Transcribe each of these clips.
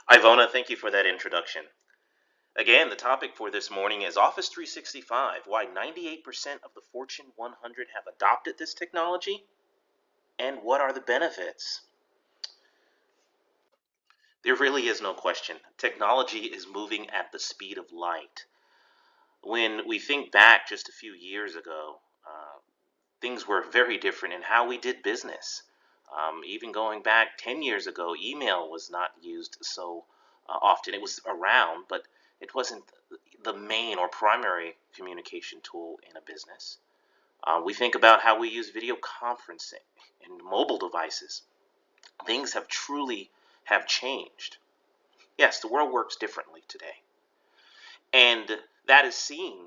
Ivona, thank you for that introduction. Again, the topic for this morning is Office 365, why 98% of the Fortune 100 have adopted this technology, and what are the benefits? There really is no question. Technology is moving at the speed of light. When we think back just a few years ago, things were very different in how we did business. Even going back 10 years ago, email was not used so often. It was around, but it wasn't the main or primary communication tool in a business. We think about how we use video conferencing and mobile devices. Things have truly have changed. Yes, the world works differently today. And that is seen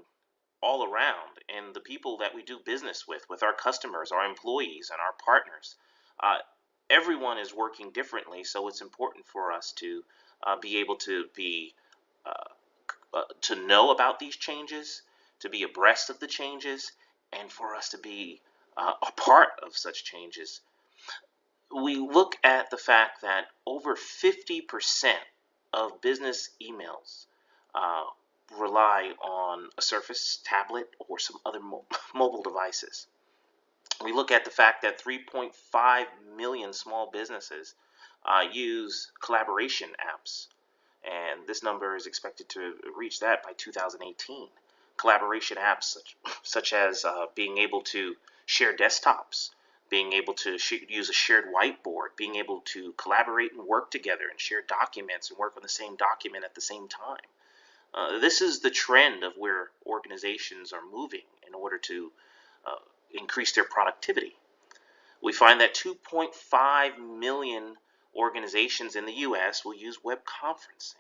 all around, and the people that we do business with our customers, our employees, and our partners. Uh, Everyone is working differently, so it's important for us to be able uh, to know about these changes, to be abreast of the changes, and for us to be a part of such changes. We look at the fact that over 50% of business emails uh, rely on a Surface tablet or some other mobile devices. We look at the fact that 3.5 million small businesses use collaboration apps, and this number is expected to reach that by 2018. Collaboration apps such as being able to share desktops, being able to use a shared whiteboard, being able to collaborate and work together and share documents and work on the same document at the same time. This is the trend of where organizations are moving in order to uh, increase their productivity. We find that 2.5 million organizations in the US will use web conferencing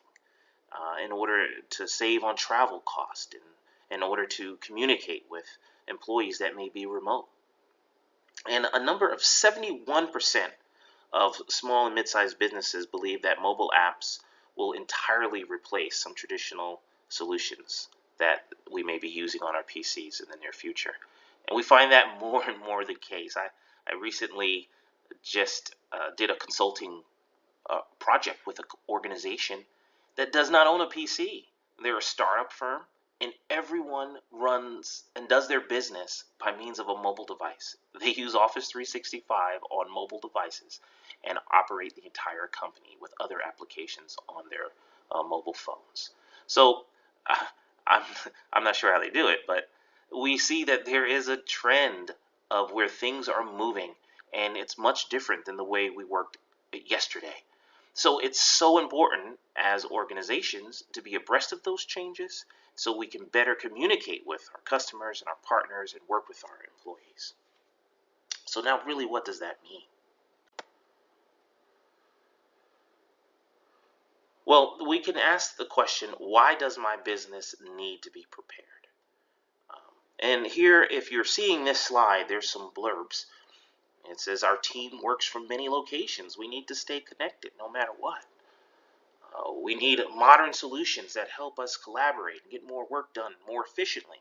in order to save on travel cost and in order to communicate with employees that may be remote. And a number of 71% of small and mid-sized businesses believe that mobile apps will entirely replace some traditional solutions that we may be using on our PCs in the near future. And we find that more and more the case. I recently just did a consulting project with an organization that does not own a PC. They're a startup firm, and everyone runs and does their business by means of a mobile device. They use Office 365 on mobile devices and operate the entire company with other applications on their mobile phones. So uh, I'm I'm not sure how they do it, but we see that there is a trend of where things are moving, and it's much different than the way we worked yesterday. So it's so important as organizations to be abreast of those changes so we can better communicate with our customers and our partners and work with our employees. So now really what does that mean? Well, we can ask the question, why does my business need to be prepared? And here, if you're seeing this slide, there's some blurbs. It says our team works from many locations. We need to stay connected no matter what. We need modern solutions that help us collaborate and get more work done more efficiently.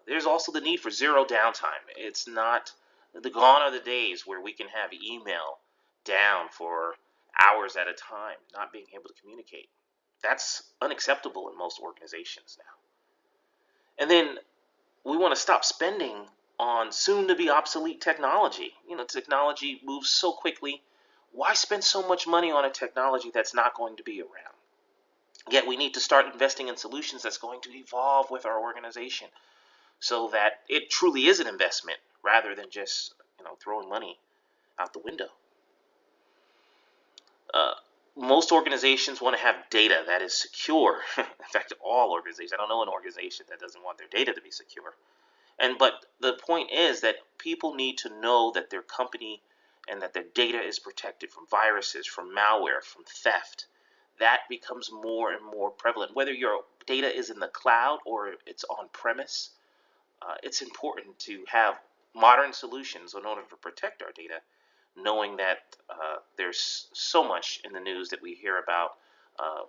There's also the need for zero downtime. It's not the gone are the days where we can have email down for hours at a time, not being able to communicate. That's unacceptable in most organizations now. And then we want to stop spending on soon to be obsolete technology. Technology moves so quickly. Why spend so much money on a technology that's not going to be around? Yet we need to start investing in solutions that's going to evolve with our organization so that it truly is an investment rather than just throwing money out the window. Uh, Most organizations want to have data that is secure. In fact, all organizations. I don't know an organization that doesn't want their data to be secure. But the point is that people need to know that their company and that their data is protected from viruses, from malware, from theft. That becomes more and more prevalent. Whether your data is in the cloud or it's on premise, it's important to have modern solutions in order to protect our data, knowing that there's so much in the news that we hear about uh,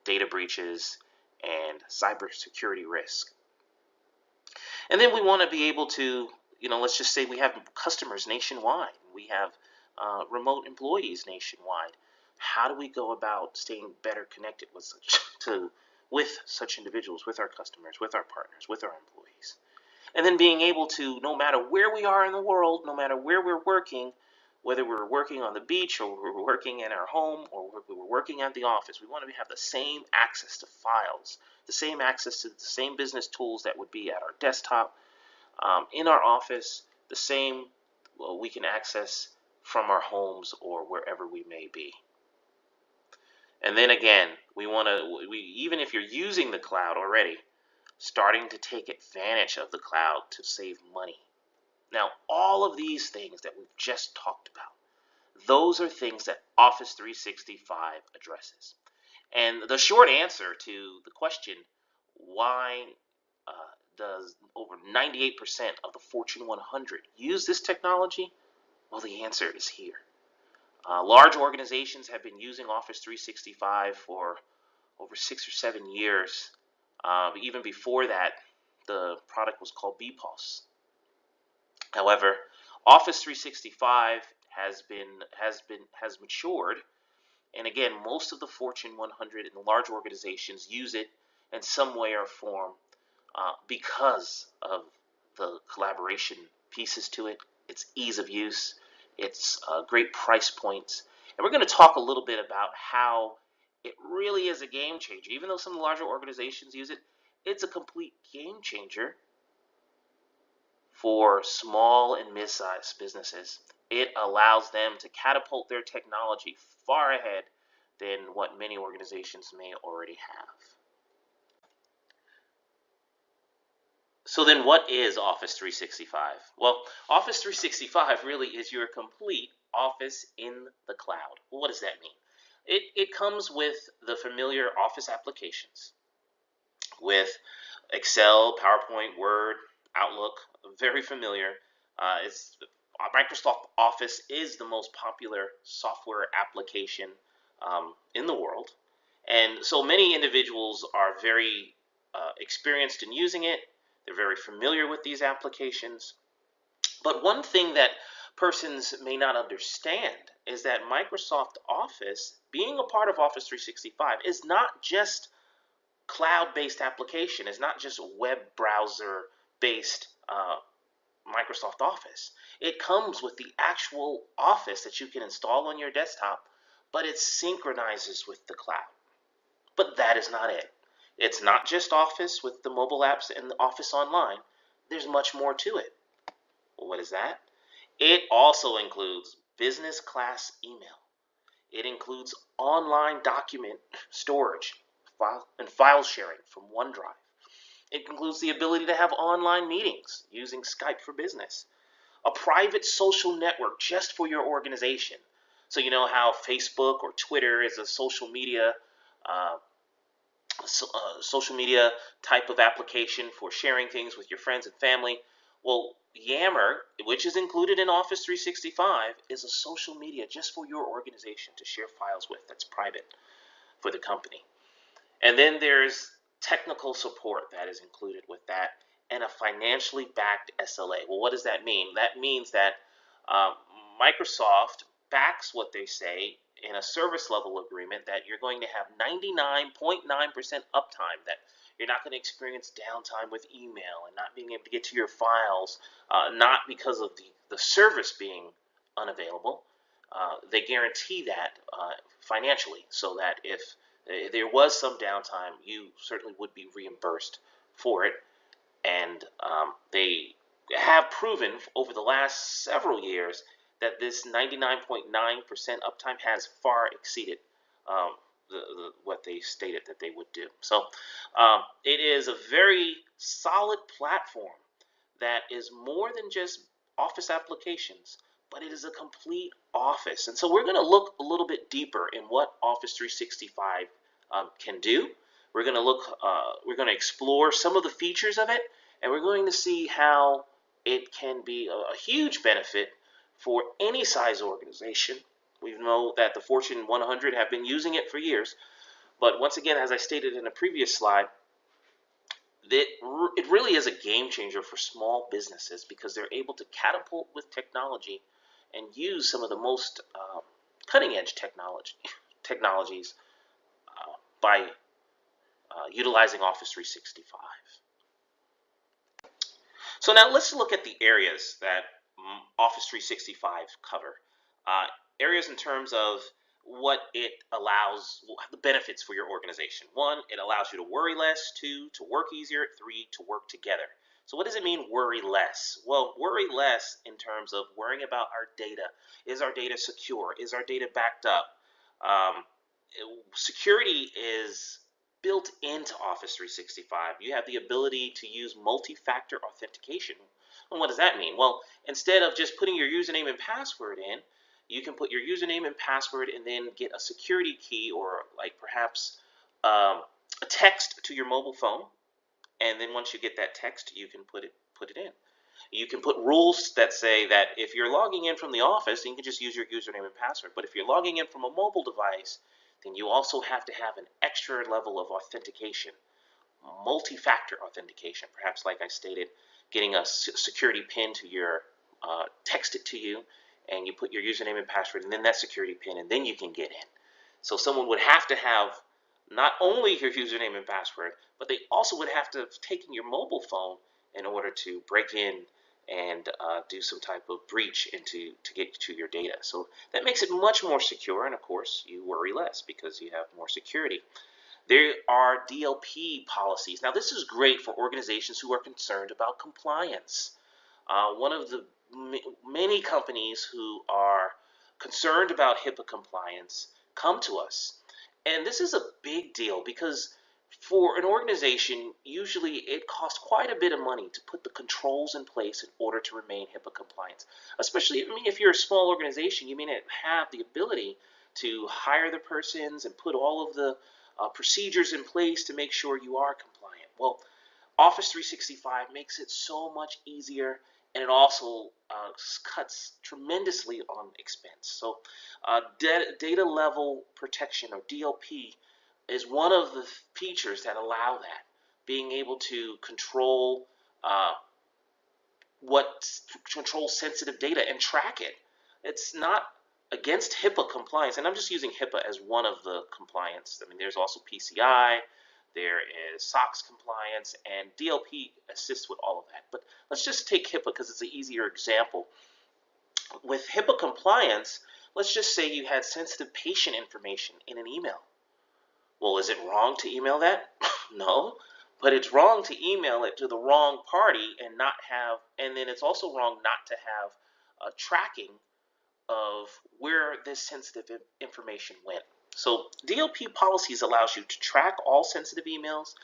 data breaches and cybersecurity risk. And then we want to be able to, let's just say we have customers nationwide. We have remote employees nationwide. How do we go about staying better connected with such individuals, with our customers, with our partners, with our employees? And then being able to, no matter where we are in the world, no matter where we're working, whether we're working on the beach or we're working in our home or we're working at the office, we want to have the same access to files, the same access to the same business tools that would be at our desktop, in our office, the same we can access from our homes or wherever we may be. And then again, even if you're using the cloud already, starting to take advantage of the cloud to save money. Now, all of these things that we've just talked about, those are things that Office 365 addresses. And the short answer to the question, why does over 98% of the Fortune 100 use this technology? Well, the answer is here. Large organizations have been using Office 365 for over 6 or 7 years. Even before that, the product was called BPOS. However, Office 365 has matured, and again, most of the Fortune 100 and the large organizations use it in some way or form because of the collaboration pieces to it, its ease of use, its great price points, and we're going to talk a little bit about how it really is a game changer. Even though some of the larger organizations use it, it's a complete game changer for small and mid-sized businesses. It allows them to catapult their technology far ahead than what many organizations may already have. So then what is Office 365? Well, Office 365 really is your complete Office in the cloud. Well, what does that mean? It comes with the familiar Office applications, with Excel, PowerPoint, Word, Outlook, very familiar. Microsoft Office is the most popular software application in the world, and so many individuals are very experienced in using it. They're very familiar with these applications. But one thing that persons may not understand is that Microsoft Office, being a part of Office 365, is not just cloud-based application. It's not just web browser-based Microsoft Office. It comes with the actual Office that you can install on your desktop, but it synchronizes with the cloud. But that is not it. It's not just Office with the mobile apps and the Office Online. There's much more to it. Well, what is that? It also includes business class email. It includes online document storage and file sharing from OneDrive. It includes the ability to have online meetings using Skype for Business, a private social network just for your organization. So you know how Facebook or Twitter is a social media type of application for sharing things with your friends and family. Well, Yammer, which is included in Office 365, is a social media just for your organization to share files with that's private for the company. And then there's technical support that is included with that, and a financially backed SLA. Well, what does that mean? That means that Microsoft backs what they say in a service level agreement, that you're going to have 99.9% uptime, that you're not going to experience downtime with email and not being able to get to your files, not because of the service being unavailable. They guarantee that financially, so that if there was some downtime, you certainly would be reimbursed for it. And they have proven over the last several years that this 99.9% uptime has far exceeded what they stated that they would do. So it is a very solid platform that is more than just Office applications, but it is a complete Office. And so we're going to look a little bit deeper in what Office 365 can do. We're going to explore some of the features of it, and we're going to see how it can be a huge benefit for any size organization. We know that the Fortune 100 have been using it for years, but once again, as I stated in a previous slide, it really is a game changer for small businesses, because they're able to catapult with technology and use some of the most cutting edge technology technologies by utilizing Office 365. So now let's look at the areas that Office 365 cover. Uh, Areas in terms of what it allows, the benefits for your organization. One, it allows you to worry less. Two, to work easier. Three, to work together. So what does it mean, worry less? Well, worry less in terms of worrying about our data. Is our data secure? Is our data backed up? Um, Security is built into Office 365. You have the ability to use multi-factor authentication. And what does that mean? Well, instead of just putting your username and password in, you can put your username and password and then get a security key, or like perhaps a text to your mobile phone. And then once you get that text, you can put it in. You can put rules that say that if you're logging in from the office, you can just use your username and password. But if you're logging in from a mobile device, then you also have to have an extra level of authentication, multi-factor authentication. Perhaps, like I stated, getting a security pin to your, text it to you, and you put your username and password, and then that security pin, and then you can get in. So someone would have to have not only your username and password, but they also would have to have taken your mobile phone in order to break in and do some type of breach to get to your data. So that makes it much more secure, and of course you worry less because you have more security. There are DLP policies. Now this is great for organizations who are concerned about compliance. One of the many companies who are concerned about HIPAA compliance come to us. And this is a big deal because for an organization, usually it costs quite a bit of money to put the controls in place in order to remain HIPAA compliant. Especially, if you're a small organization, you may not have the ability to hire the persons and put all of the procedures in place to make sure you are compliant. Well, Office 365 makes it so much easier, and it also cuts tremendously on expense. So data level protection, or DLP, is one of the features that allow that, being able to control control sensitive data and track it. It's not against HIPAA compliance, and I'm just using HIPAA as one of the compliance. There's also PCI, there is SOX compliance, and DLP assists with all of that. But let's just take HIPAA because it's an easier example. With HIPAA compliance, let's just say you had sensitive patient information in an email. Well, is it wrong to email that? No, but it's wrong to email it to the wrong party and not have, and then it's also wrong not to have a tracking of where this sensitive information went. So DLP policies allows you to track all sensitive emails.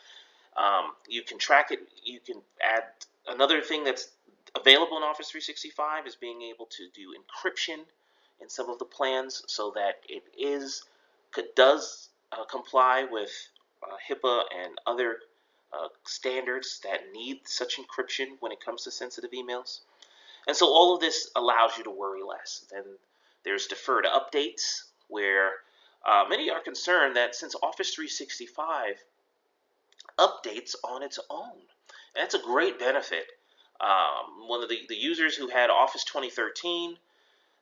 You can track it. You can add another thing that's available in Office 365 is being able to do encryption in some of the plans so that does comply with HIPAA and other standards that need such encryption when it comes to sensitive emails. And so all of this allows you to worry less. Then there's deferred updates, where many are concerned that since Office 365 updates on its own, that's a great benefit. One of the users who had Office 2013,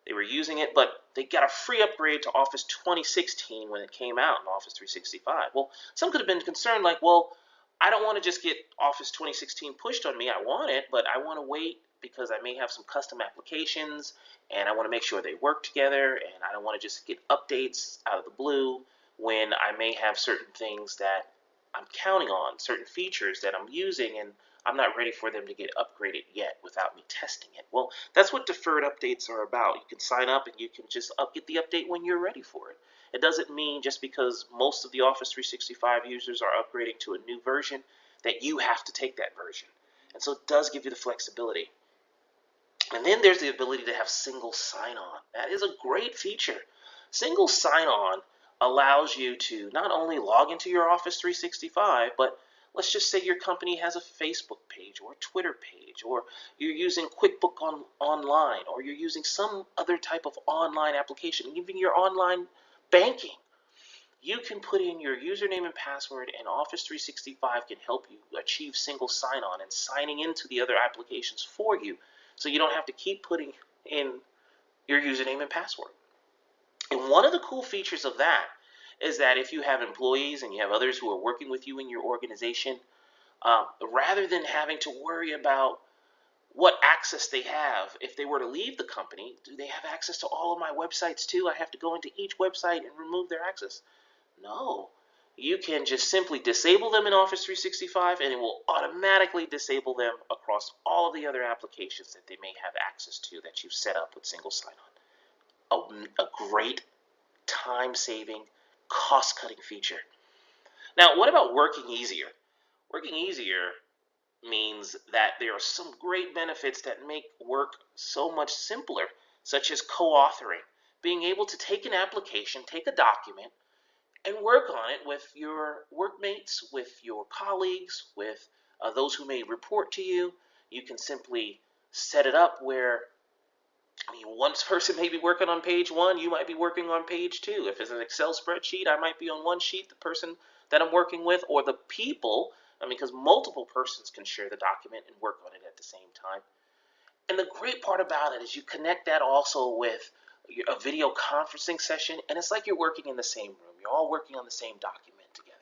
they were using it, but they got a free upgrade to Office 2016 when it came out in Office 365. Well, some could have been concerned like, well, I don't want to just get Office 2016 pushed on me. I want it, but I want to wait because I may have some custom applications and I want to make sure they work together, and I don't want to just get updates out of the blue when I may have certain things that I'm counting on, certain features that I'm using, and I'm not ready for them to get upgraded yet without me testing it. Well, that's what deferred updates are about. You can sign up and you can just get the update when you're ready for it. It doesn't mean just because most of the Office 365 users are upgrading to a new version that you have to take that version. And so it does give you the flexibility. And then there's the ability to have single sign-on. That is a great feature. Single sign-on allows you to not only log into your Office 365, but let's just say your company has a Facebook page or a Twitter page, or you're using QuickBook online, or you're using some other type of online application, even your online banking. You can put in your username and password, and Office 365 can help you achieve single sign-on and signing into the other applications for you, so you don't have to keep putting in your username and password. And one of the cool features of that is that if you have employees and you have others who are working with you in your organization, rather than having to worry about what access they have, if they were to leave the company, do they have access to all of my websites too? I have to go into each website and remove their access. No, you can just simply disable them in Office 365 and it will automatically disable them across all of the other applications that they may have access to that you've set up with single sign-on. A great time-saving, cost-cutting feature. Now, what about working easier? Working easier means that there are some great benefits that make work so much simpler, such as co-authoring, being able to take an application, take a document, and work on it with your workmates, with your colleagues, with those who may report to you. You can simply set it up where one person may be working on page 1, you might be working on page 2. If it's an Excel spreadsheet, I might be on one sheet, the person that I'm working with, or the people, because multiple persons can share the document and work on it at the same time. And the great part about it is you connect that also with a video conferencing session, and it's like you're working in the same room. You're all working on the same document together.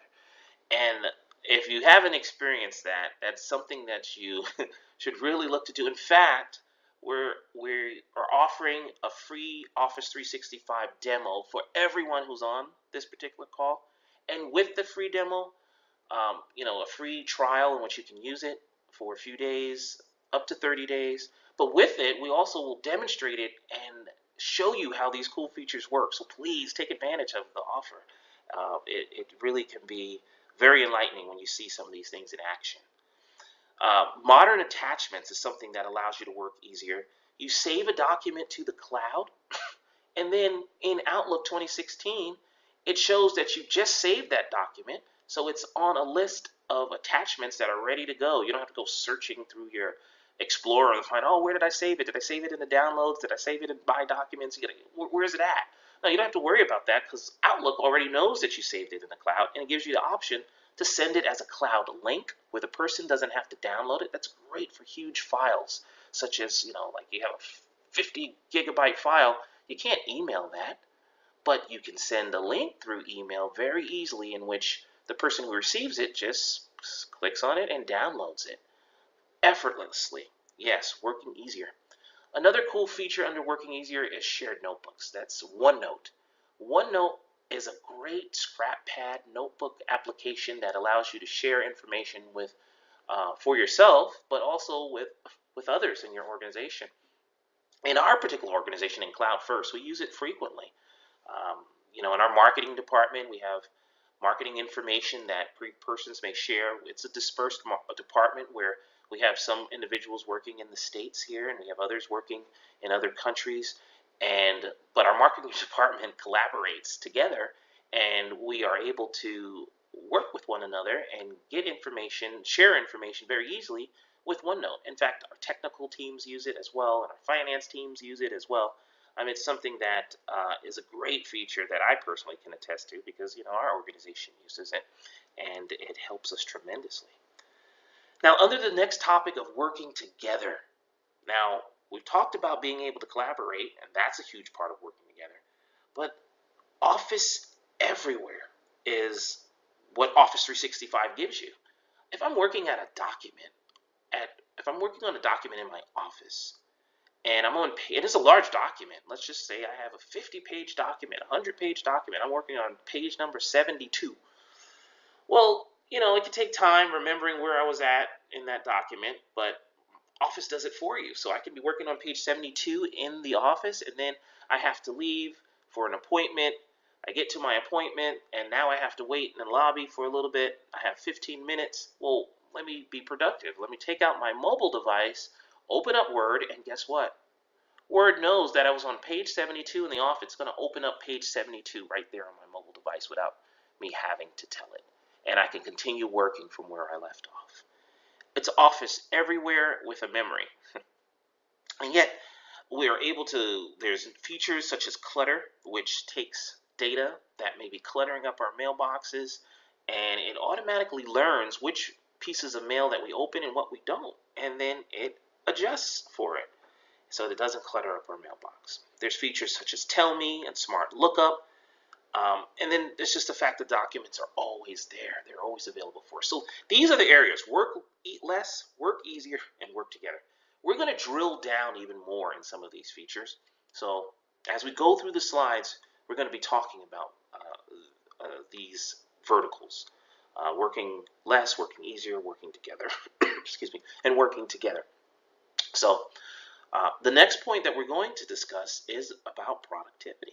And if you haven't experienced that, that's something that you should really look to do. In fact, we are offering a free Office 365 demo for everyone who's on this particular call. And with the free demo, a free trial in which you can use it for a few days, up to 30 days. But with it, we also will demonstrate it and show you how these cool features work. So please take advantage of the offer. It really can be very enlightening when you see some of these things in action. Modern attachments is something that allows you to work easier. You save a document to the cloud, and then in Outlook 2016, it shows that you just saved that document, so it's on a list of attachments that are ready to go. You don't have to go searching through your Explorer and find, oh, where did I save it? Did I save it in the downloads? Did I save it in My Documents? Where's it at? No, you don't have to worry about that because Outlook already knows that you saved it in the cloud, and it gives you the option to send it as a cloud link where the person doesn't have to download it. That's great for huge files, such as, like you have a 50 gigabyte file. You can't email that, but you can send a link through email very easily in which the person who receives it just clicks on it and downloads it effortlessly. Yes, working easier. Another cool feature under working easier is shared notebooks. That's OneNote. OneNote is a great scrap pad notebook application that allows you to share information with for yourself, but also with others in your organization. In our particular organization in Cloud First, we use it frequently. In our marketing department, we have marketing information that persons may share. It's a dispersed department where we have some individuals working in the States here, and we have others working in other countries. But our marketing department collaborates together, and we are able to work with one another and get information, share information very easily with OneNote. In fact, our technical teams use it as well, and our finance teams use it as well. It's something that is a great feature that I personally can attest to because our organization uses it, and it helps us tremendously. Now, under the next topic of working together, now we've talked about being able to collaborate, and that's a huge part of working together. But Office Everywhere is what Office 365 gives you. If I'm working on a document in my office, and it is a large document. Let's just say I have a 50-page document, a 100-page document. I'm working on page number 72. Well, it can take time remembering where I was at in that document, but Office does it for you. So I can be working on page 72 in the office, and then I have to leave for an appointment. I get to my appointment, and now I have to wait in the lobby for a little bit. I have 15 minutes. Well, let me be productive. Let me take out my mobile device, open up Word, and guess what? Word knows that I was on page 72 in the office. It's going to open up page 72 right there on my mobile device without me having to tell it. And I can continue working from where I left off. It's Office Everywhere with a memory. And yet, we are able to, there's features such as clutter, which takes data that may be cluttering up our mailboxes, and it automatically learns which pieces of mail that we open and what we don't, and then it adjusts for it so that it doesn't clutter up our mailbox. There's features such as Tell Me and Smart Lookup, And then it's just the fact that documents are always there. They're always available for us. So these are the areas: work, eat less, work easier, and work together. We're going to drill down even more in some of these features. So as we go through the slides, we're going to be talking about these verticals: working less, working easier, working together, excuse me, and working together. So the next point that we're going to discuss is about productivity.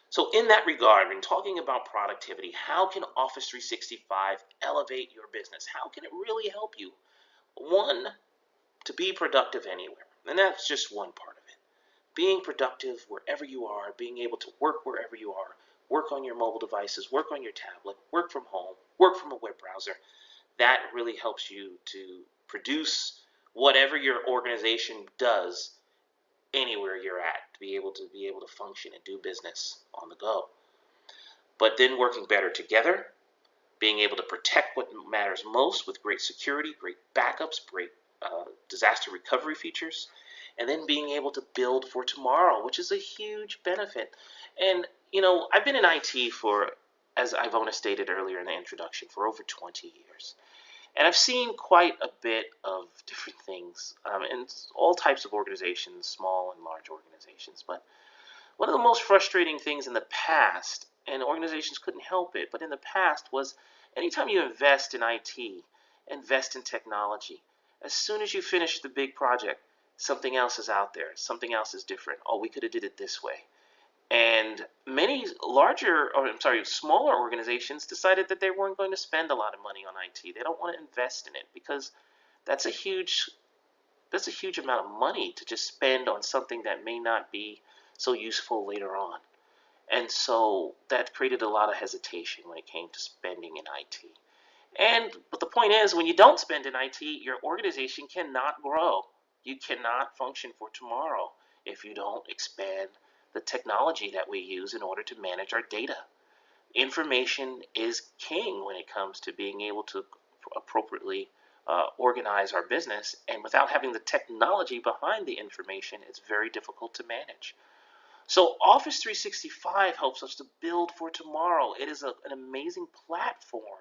So in that regard, when talking about productivity, how can Office 365 elevate your business? How can it really help you? One, to be productive anywhere. And that's just one part of it. Being productive wherever you are, being able to work wherever you are, work on your mobile devices, work on your tablet, work from home, work from a web browser. That really helps you to produce whatever your organization does anywhere you're at, to be able to function and do business on the go. But then working better together, being able to protect what matters most with great security, great backups, great disaster recovery features, and then being able to build for tomorrow, which is a huge benefit. And I've been in IT for, as Ivona stated earlier in the introduction, for over 20 years. And I've seen quite a bit of different things in all types of organizations, small and large organizations. But one of the most frustrating things in the past, and organizations couldn't help it, but in the past was anytime you invest in IT, invest in technology, as soon as you finish the big project, something else is out there, something else is different. Oh, we could have did it this way. And many smaller organizations decided that they weren't going to spend a lot of money on IT. They don't want to invest in it because that's a huge amount of money to just spend on something that may not be so useful later on. And so that created a lot of hesitation when it came to spending in IT. But the point is, when you don't spend in IT, your organization cannot grow. You cannot function for tomorrow if you don't expand the technology that we use in order to manage our data. Information is king when it comes to being able to appropriately organize our business, and without having the technology behind the information, it's very difficult to manage. So Office 365 helps us to build for tomorrow. It is an amazing platform.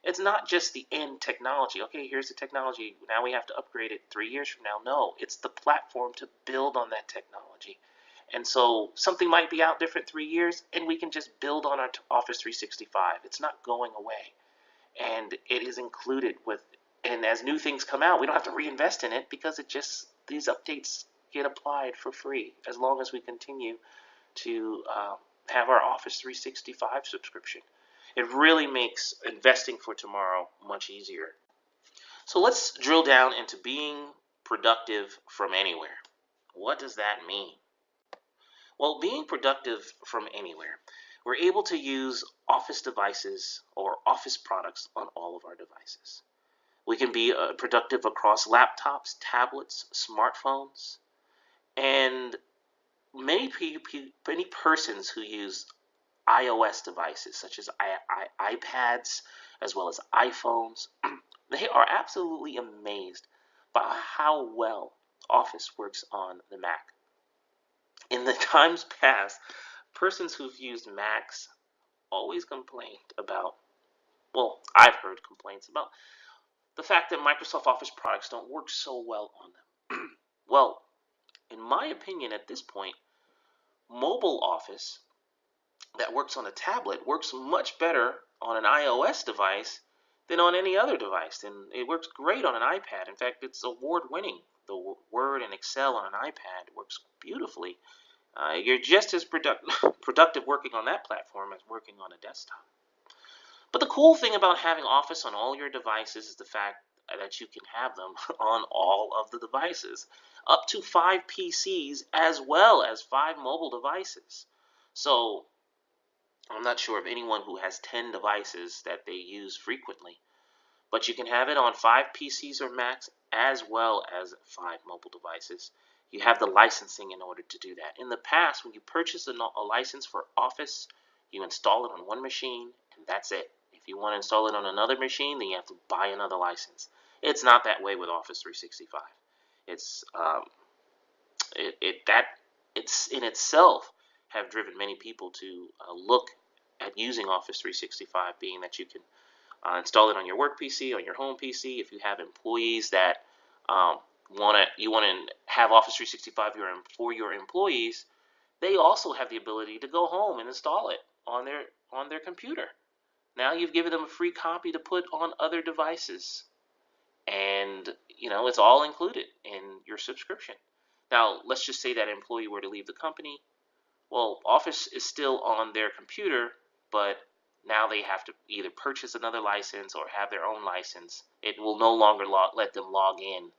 It's not just the end technology. Okay, here's the technology. Now we have to upgrade it 3 years from now. No, it's the platform to build on that technology. And so something might be out different 3 years, and we can just build on our Office 365. It's not going away. And it is included with, and as new things come out, we don't have to reinvest in it because these updates get applied for free as long as we continue to have our Office 365 subscription. It really makes investing for tomorrow much easier. So let's drill down into being productive from anywhere. What does that mean? Well, being productive from anywhere, we're able to use Office devices or Office products on all of our devices. We can be productive across laptops, tablets, smartphones, and many persons who use iOS devices such as iPads as well as iPhones, they are absolutely amazed by how well Office works on the Mac. In the times past, persons who've used Macs always complained about, well, I've heard complaints about the fact that Microsoft Office products don't work so well on them. Well, in my opinion at this point, mobile Office that works on a tablet works much better on an iOS device than on any other device. And it works great on an iPad. In fact, it's award-winning. The Word and Excel on an iPad works beautifully. You're just as productive working on that platform as working on a desktop. But the cool thing about having Office on all your devices is the fact that you can have them on all of the devices, up to 5 PCs as well as 5 mobile devices. So I'm not sure of anyone who has 10 devices that they use frequently, but you can have it on 5 PCs or Macs as well as 5 mobile devices. You have the licensing in order to do that. In the past, when you purchase a license for Office, you install it on one machine and that's it. If you want to install it on another machine, then you have to buy another license. It's not that way with Office 365. It's in itself have driven many people to look at using Office 365, being that you can install it on your work PC, on your home PC. If you have employees that you want to have Office 365 for your employees, they also have the ability to go home and install it on their computer. Now you've given them a free copy to put on other devices, and it's all included in your subscription. Now let's just say that employee were to leave the company. Well, Office is still on their computer, but now they have to either purchase another license or have their own license. It will no longer let them log in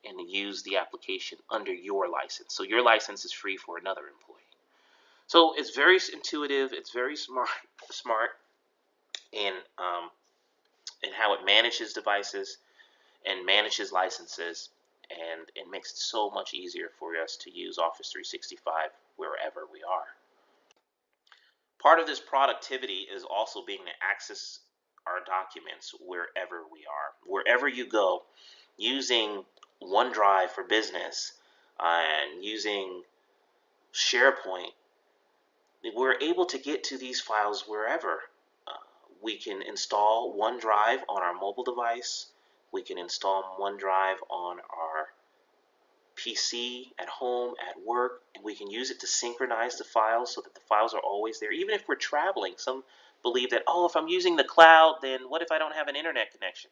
and use the application under your license. So your license is free for another employee. So it's very intuitive. It's very smart in how it manages devices and manages licenses, and it makes it so much easier for us to use Office 365 wherever we are. Part of this productivity is also being able to access our documents wherever we are. Wherever you go, using OneDrive for business and using SharePoint, we're able to get to these files wherever. We can install OneDrive on our mobile device. We can install OneDrive on our PC, at home, at work, and we can use it to synchronize the files so that the files are always there. Even if we're traveling, some believe that, oh, if I'm using the cloud, then what if I don't have an internet connection?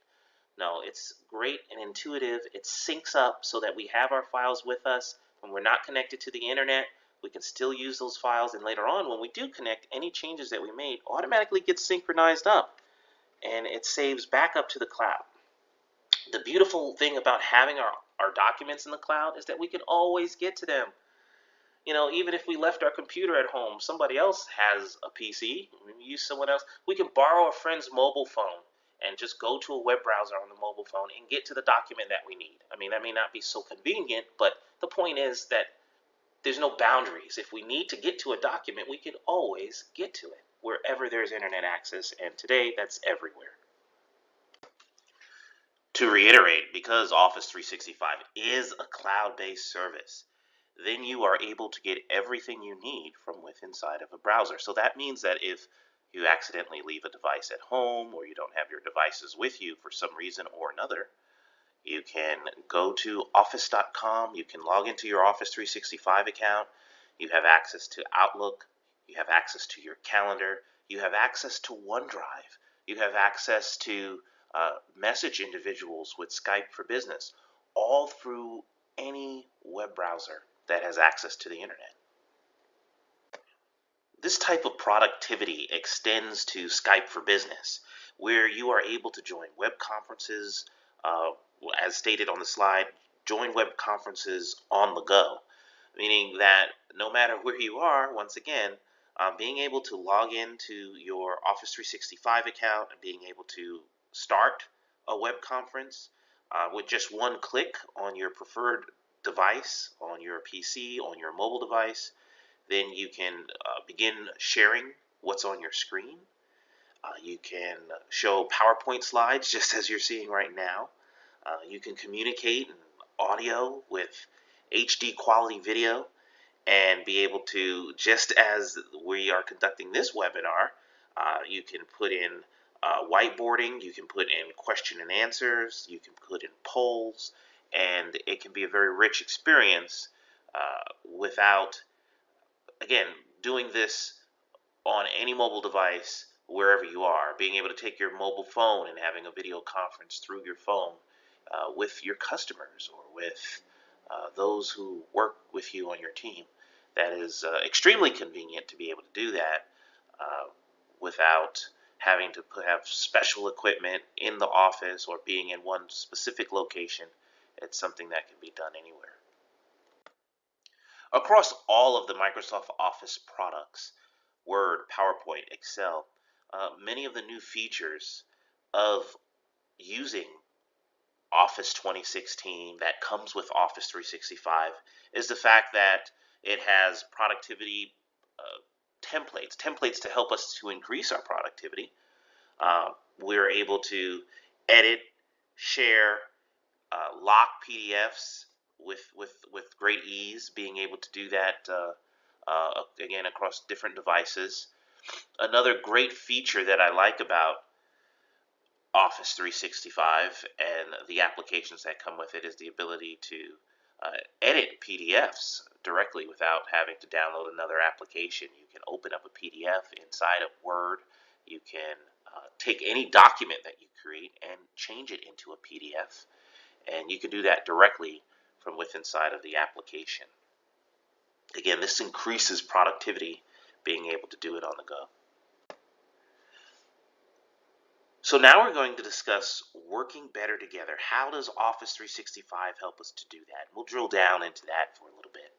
No, it's great and intuitive. It syncs up so that we have our files with us. When we're not connected to the internet, we can still use those files, and later on when we do connect, any changes that we made automatically get synchronized up, and it saves back up to the cloud. The beautiful thing about having our documents in the cloud is that we can always get to them. Even if we left our computer at home, somebody else has a PC, we use someone else, we can borrow a friend's mobile phone and just go to a web browser on the mobile phone and get to the document that we need. I mean, that may not be so convenient, but the point is that there's no boundaries. If we need to get to a document, we can always get to it wherever there's internet access, and today that's everywhere. To reiterate, because Office 365 is a cloud-based service, then you are able to get everything you need from within inside of a browser. So that means that if you accidentally leave a device at home, or you don't have your devices with you for some reason or another, you can go to office.com, you can log into your Office 365 account, you have access to Outlook, you have access to your calendar, you have access to OneDrive, you have access to message individuals with Skype for Business, all through any web browser that has access to the internet. This type of productivity extends to Skype for Business, where you are able to join web conferences, as stated on the slide, join web conferences on the go, meaning that no matter where you are, once again, being able to log into your Office 365 account and being able to start a web conference with just one click on your preferred device, on your PC, on your mobile device, then you can begin sharing what's on your screen. You can show PowerPoint slides just as you're seeing right now. You can communicate in audio with HD quality video, and be able to, just as we are conducting this webinar, you can put in whiteboarding, you can put in question and answers, you can put in polls, and it can be a very rich experience without, again, doing this on any mobile device wherever you are, being able to take your mobile phone and having a video conference through your phone with your customers or with those who work with you on your team. That is extremely convenient to be able to do that without having to have special equipment in the office or being in one specific location. It's something that can be done anywhere. Across all of the Microsoft Office products, Word, PowerPoint, Excel, many of the new features of using Office 2016 that comes with Office 365 is the fact that it has productivity templates to help us to increase our productivity. We're able to edit, share, lock PDFs with great ease, being able to do that again, across different devices. Another great feature that I like about Office 365 and the applications that come with it is the ability to edit PDFs directly without having to download another application. You can open up a PDF inside of Word. You can take any document that you create and change it into a PDF. And you can do that directly from within inside of the application. Again, this increases productivity, being able to do it on the go. So now we're going to discuss working better together. How does Office 365 help us to do that? We'll drill down into that for a little bit.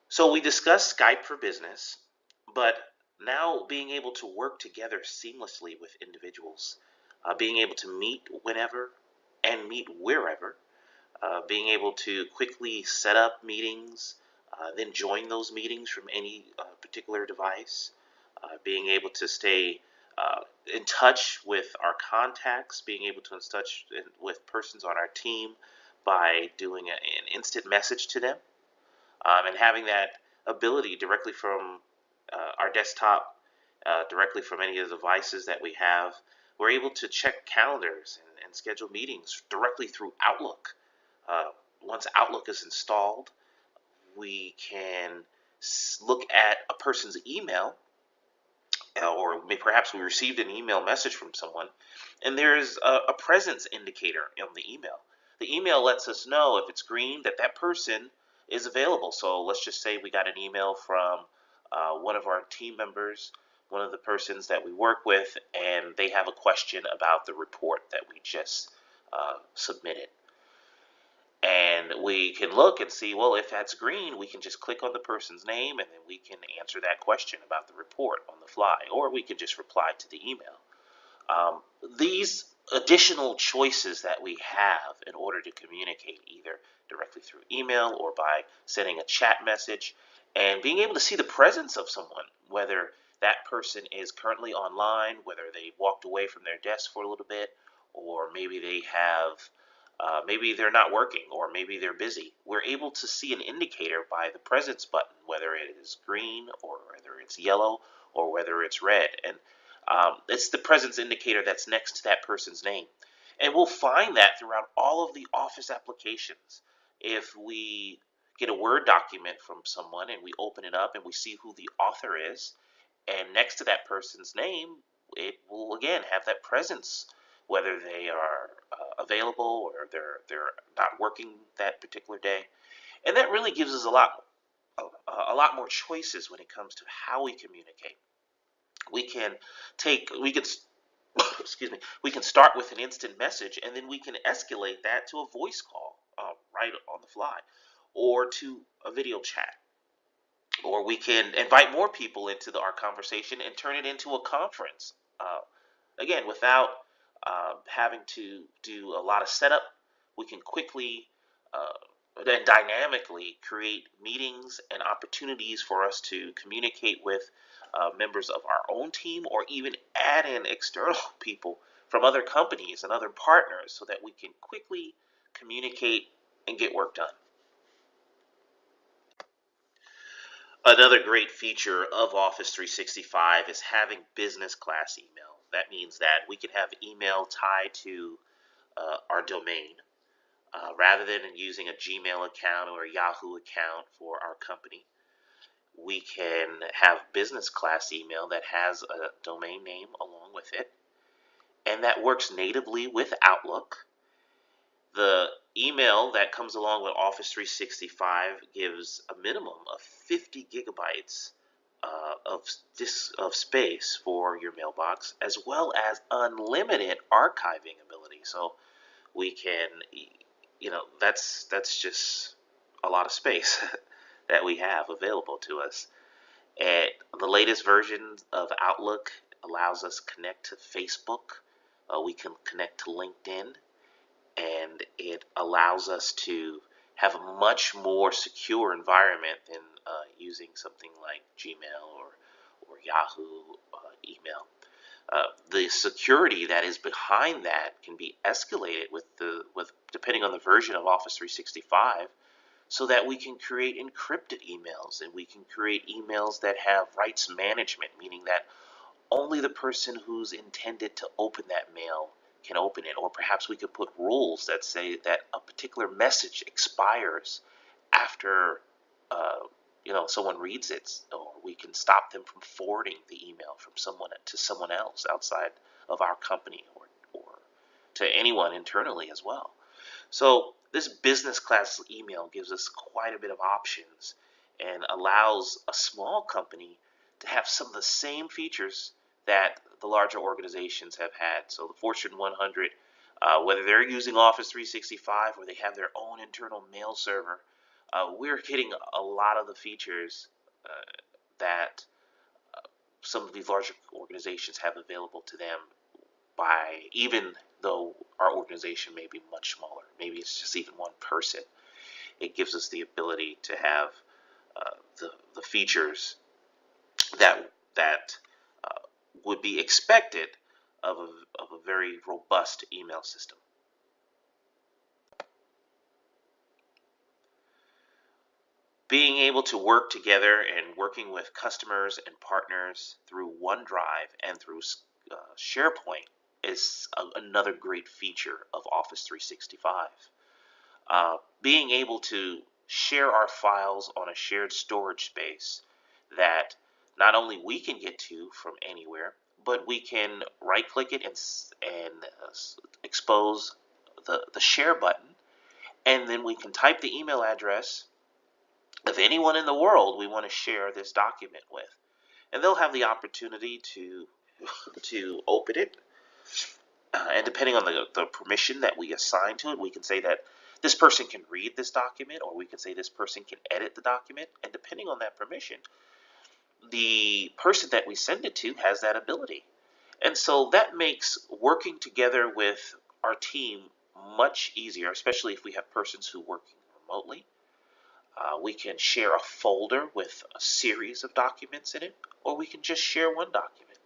So we discussed Skype for Business, but now being able to work together seamlessly with individuals, being able to meet whenever and meet wherever, being able to quickly set up meetings, then join those meetings from any particular device, being able to stay in touch with our contacts, being able to in touch with persons on our team by doing an instant message to them, and having that ability directly from our desktop, directly from any of the devices that we have. We're able to check calendars and schedule meetings directly through Outlook. Once Outlook is installed, we can look at a person's email, or perhaps we received an email message from someone, and there's a presence indicator on the email. The email lets us know if it's green that that person is available. So let's just say we got an email from one of our team members, one of the persons that we work with, and they have a question about the report that we just submitted. And we can look and see, well, if that's green, we can just click on the person's name and then we can answer that question about the report on the fly, or we can just reply to the email. These additional choices that we have in order to communicate either directly through email or by sending a chat message, and being able to see the presence of someone, whether that person is currently online, whether they walked away from their desk for a little bit, or maybe they have maybe they're not working, or maybe they're busy. We're able to see an indicator by the presence button, whether it is green or whether it's yellow or whether it's red. And it's the presence indicator that's next to that person's name. And we'll find that throughout all of the Office applications. If we get a Word document from someone and we open it up and we see who the author is, and next to that person's name, it will again have that presence, whether they are available or they're not working that particular day. And that really gives us a lot more choices when it comes to how we communicate. We can excuse me, we can start with an instant message, and then we can escalate that to a voice call right on the fly, or to a video chat, or we can invite more people into our conversation and turn it into a conference. Again, without having to do a lot of setup, we can quickly and dynamically create meetings and opportunities for us to communicate with members of our own team, or even add in external people from other companies and other partners so that we can quickly communicate and get work done. Another great feature of Office 365 is having business class email. That means that we can have email tied to our domain rather than using a Gmail account or a Yahoo account for our company. We can have business class email that has a domain name along with it, and that works natively with Outlook. The email that comes along with Office 365 gives a minimum of 50 gigabytes of space for your mailbox, as well as unlimited archiving ability. So we can, that's just a lot of space that we have available to us. And the latest version of Outlook allows us to connect to Facebook. We can connect to LinkedIn, and it allows us to have a much more secure environment than using something like Gmail or Yahoo email. The security that is behind that can be escalated with depending on the version of Office 365, so that we can create encrypted emails, and we can create emails that have rights management, meaning that only the person who's intended to open that mail can open it. Or perhaps we could put rules that say that a particular message expires after someone reads it, or we can stop them from forwarding the email from someone to someone else outside of our company, or to anyone internally as well. So this business class email gives us quite a bit of options and allows a small company to have some of the same features that the larger organizations have had. So the Fortune 100, whether they're using Office 365 or they have their own internal mail server, we're getting a lot of the features that some of these larger organizations have available to them, by even though our organization may be much smaller. Maybe it's just even one person. It gives us the ability to have the features that would be expected of a very robust email system. Being able to work together and working with customers and partners through OneDrive and through SharePoint is another great feature of Office 365. Being able to share our files on a shared storage space that not only we can get to from anywhere, but we can right click it and expose the share button, and then we can type the email address of anyone in the world we want to share this document with, and they'll have the opportunity to open it. And depending on the permission that we assign to it, we can say that this person can read this document, or we can say this person can edit the document. And depending on that permission, the person that we send it to has that ability. And so that makes working together with our team much easier, especially if we have persons who work remotely. We can share a folder with a series of documents in it, or we can just share one document.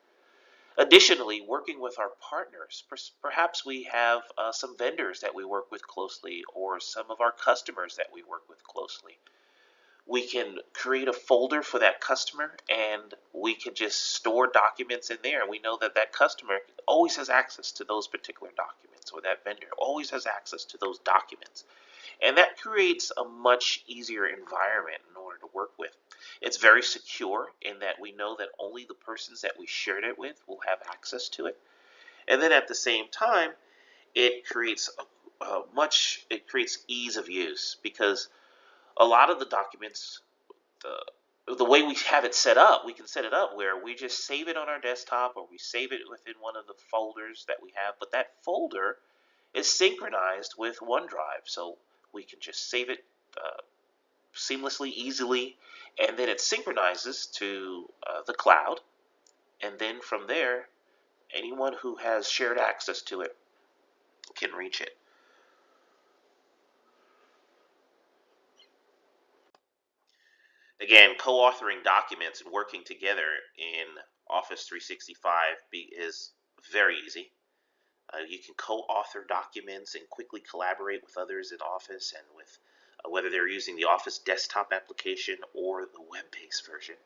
Additionally, working with our partners, perhaps we have some vendors that we work with closely, or some of our customers that we work with closely. We can create a folder for that customer, and we can just store documents in there. We know that that customer always has access to those particular documents, or that vendor always has access to those documents. And that creates a much easier environment in order to work with. It's very secure in that we know that only the persons that we shared it with will have access to it. And then at the same time, it creates it creates ease of use, because a lot of the documents, the way we have it set up, we can set it up where we just save it on our desktop, or we save it within one of the folders that we have, but that folder is synchronized with OneDrive, so we can just save it seamlessly, easily, and then it synchronizes to the cloud, and then from there, anyone who has shared access to it can reach it. Again, co-authoring documents and working together in Office 365 is very easy. You can co-author documents and quickly collaborate with others in Office, and with whether they're using the Office desktop application or the web-based version.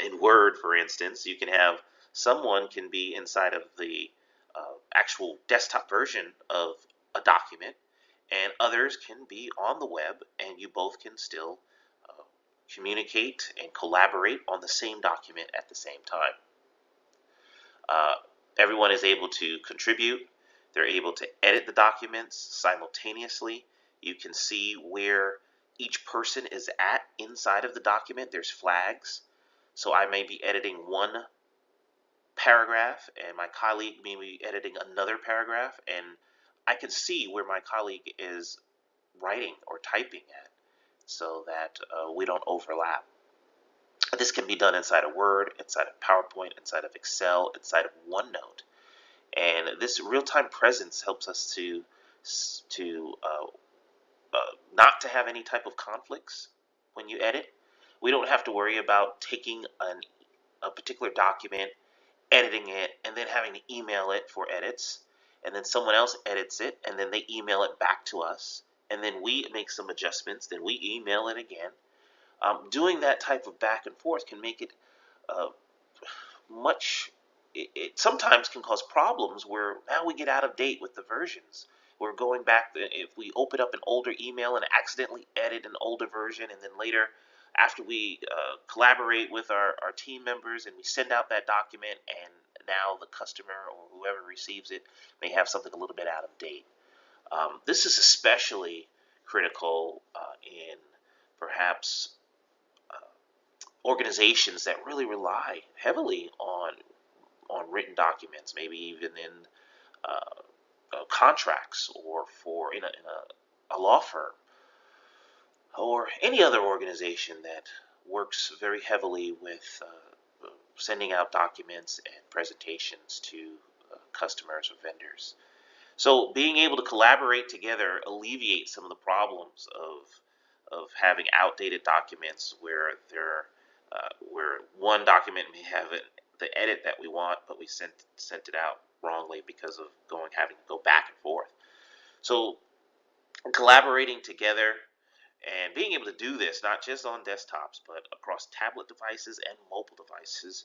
In Word, for instance, you can have someone can be inside of the actual desktop version of a document, and others can be on the web, and you both can still communicate and collaborate on the same document at the same time. Everyone is able to contribute. They're able to edit the documents simultaneously. You can see where each person is at inside of the document. There's flags. So I may be editing one paragraph, and my colleague may be editing another paragraph, and I can see where my colleague is writing or typing at, so that we don't overlap. This can be done inside of Word, inside of PowerPoint, inside of Excel, inside of OneNote. And this real-time presence helps us to not to have any type of conflicts when you edit. We don't have to worry about taking a particular document editing it, and then having to email it for edits, and then someone else edits it, and then they email it back to us, and then we make some adjustments, then we email it again. Doing that type of back and forth can make it uh, much. It sometimes can cause problems where now we get out of date with the versions. We're going back, if we open up an older email and accidentally edit an older version, and then later, after we collaborate with our team members and we send out that document, and now the customer or whoever receives it may have something a little bit out of date. This is especially critical in perhaps organizations that really rely heavily on written documents, maybe even in contracts, or for in a law firm, or any other organization that works very heavily with sending out documents and presentations to customers or vendors. So being able to collaborate together alleviates some of the problems of having outdated documents where one document may have the edit that we want, but we sent it out wrongly because of having to go back and forth. So collaborating together and being able to do this not just on desktops but across tablet devices and mobile devices,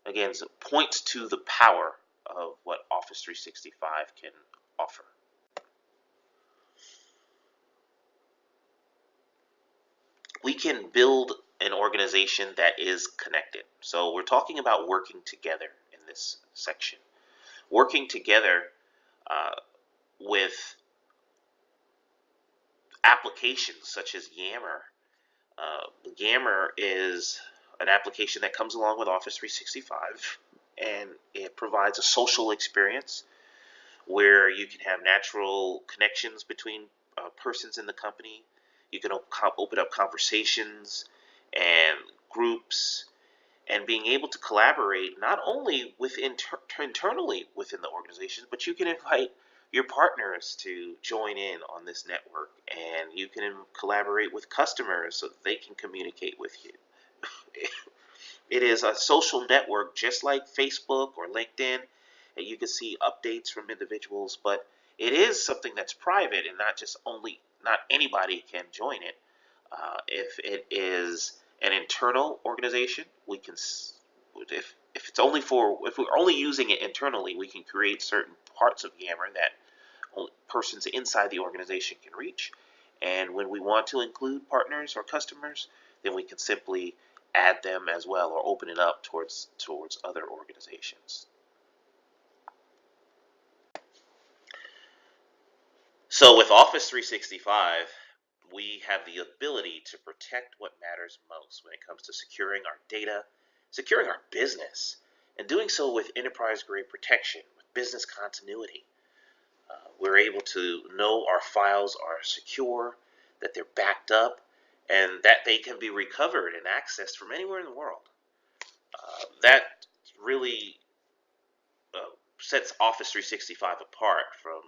again, points to the power of what Office 365 can offer. We can build an organization that is connected. So we're talking about working together in this section. Working together with applications such as Yammer. Yammer is an application that comes along with Office 365, and it provides a social experience where you can have natural connections between persons in the company. You can open up conversations and groups, and being able to collaborate not only internally within the organization, but you can invite your partners to join in on this network, and you can collaborate with customers so that they can communicate with you. It is a social network just like Facebook or LinkedIn, and you can see updates from individuals, but it is something that's private and not anybody can join it. If it is an internal organization, we can, if we're only using it internally, we can create certain parts of Yammer that only persons inside the organization can reach. And when we want to include partners or customers, then we can simply add them as well, or open it up towards other organizations. So with Office 365, we have the ability to protect what matters most when it comes to securing our data, securing our business, and doing so with enterprise-grade protection, with business continuity. We're able to know our files are secure, that they're backed up, and that they can be recovered and accessed from anywhere in the world. That really sets Office 365 apart from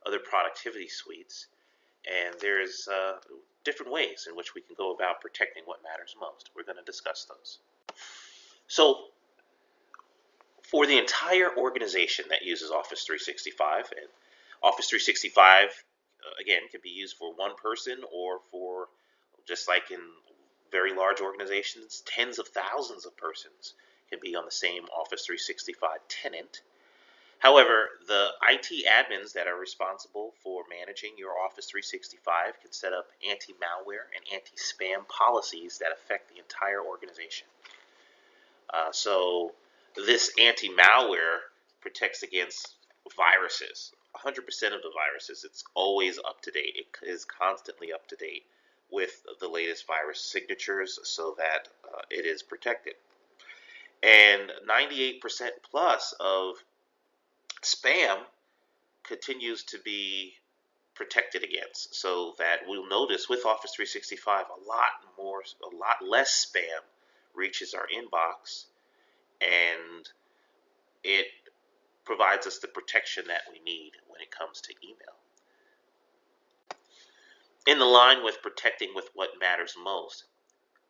other productivity suites, and there's different ways in which we can go about protecting what matters most. We're going to discuss those. So for the entire organization that uses Office 365, and Office 365 again can be used for one person, or for, just like in very large organizations, tens of thousands of persons can be on the same Office 365 tenant. However, the IT admins that are responsible for managing your Office 365 can set up anti-malware and anti-spam policies that affect the entire organization. So this anti-malware protects against viruses. 100% of the viruses, it's always up to date. It is constantly up to date with the latest virus signatures so that it is protected. And 98% plus of spam continues to be protected against, so that we'll notice with Office 365 a lot less spam reaches our inbox, and it provides us the protection that we need when it comes to email. In the line with protecting with what matters most,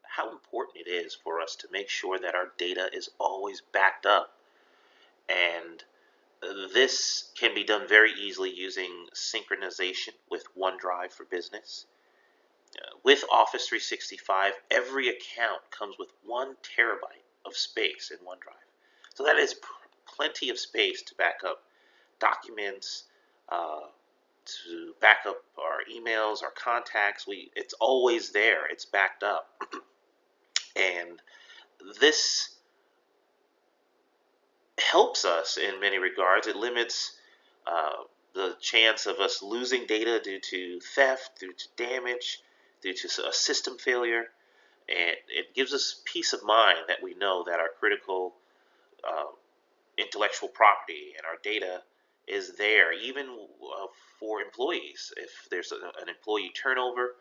how important it is for us to make sure that our data is always backed up And this can be done very easily using synchronization with OneDrive for Business. With Office 365, every account comes with 1 terabyte of space in OneDrive. So that is plenty of space to back up documents, uh, to back up our emails, our contacts. It's always there. It's backed up. And this helps us in many regards. It limits the chance of us losing data due to theft, due to damage, due to a system failure. And it gives us peace of mind that we know that our critical uh, intellectual property and our data is there, even for employees. If there's an employee turnover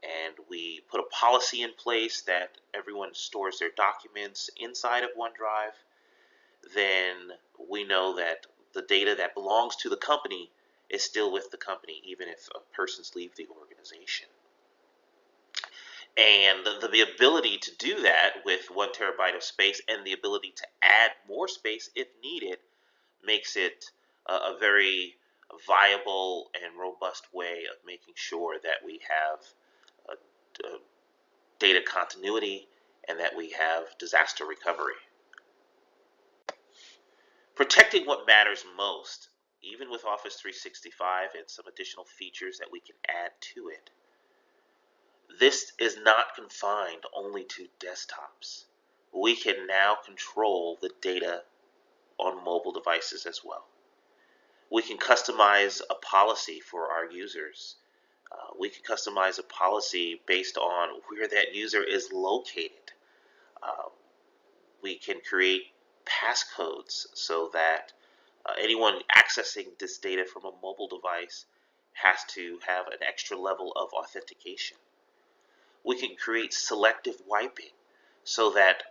and we put a policy in place that everyone stores their documents inside of OneDrive, then we know that the data that belongs to the company is still with the company, even if persons leave the organization. And the ability to do that with 1 terabyte of space and the ability to add more space if needed makes it a very viable and robust way of making sure that we have data continuity and that we have disaster recovery. Protecting what matters most, even with Office 365 and some additional features that we can add to it. This is not confined only to desktops. We can now control the data on mobile devices as well. We can customize a policy for our users. We can customize a policy based on where that user is located. Uh, we can create passcodes so that anyone accessing this data from a mobile device has to have an extra level of authentication. We can create selective wiping so that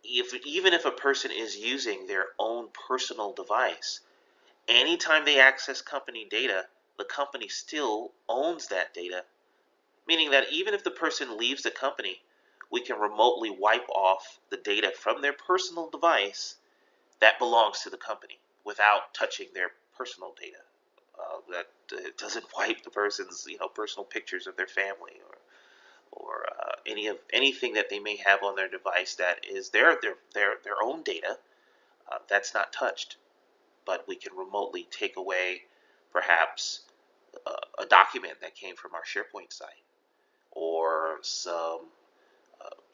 even if a person is using their own personal device, anytime they access company data, the company still owns that data, meaning that even if the person leaves the company, we can remotely wipe off the data from their personal device that belongs to the company without touching their personal data. That doesn't wipe the person's personal pictures of their family or anything that they may have on their device that is their own data. That's not touched, but we can remotely take away perhaps a document that came from our SharePoint site or some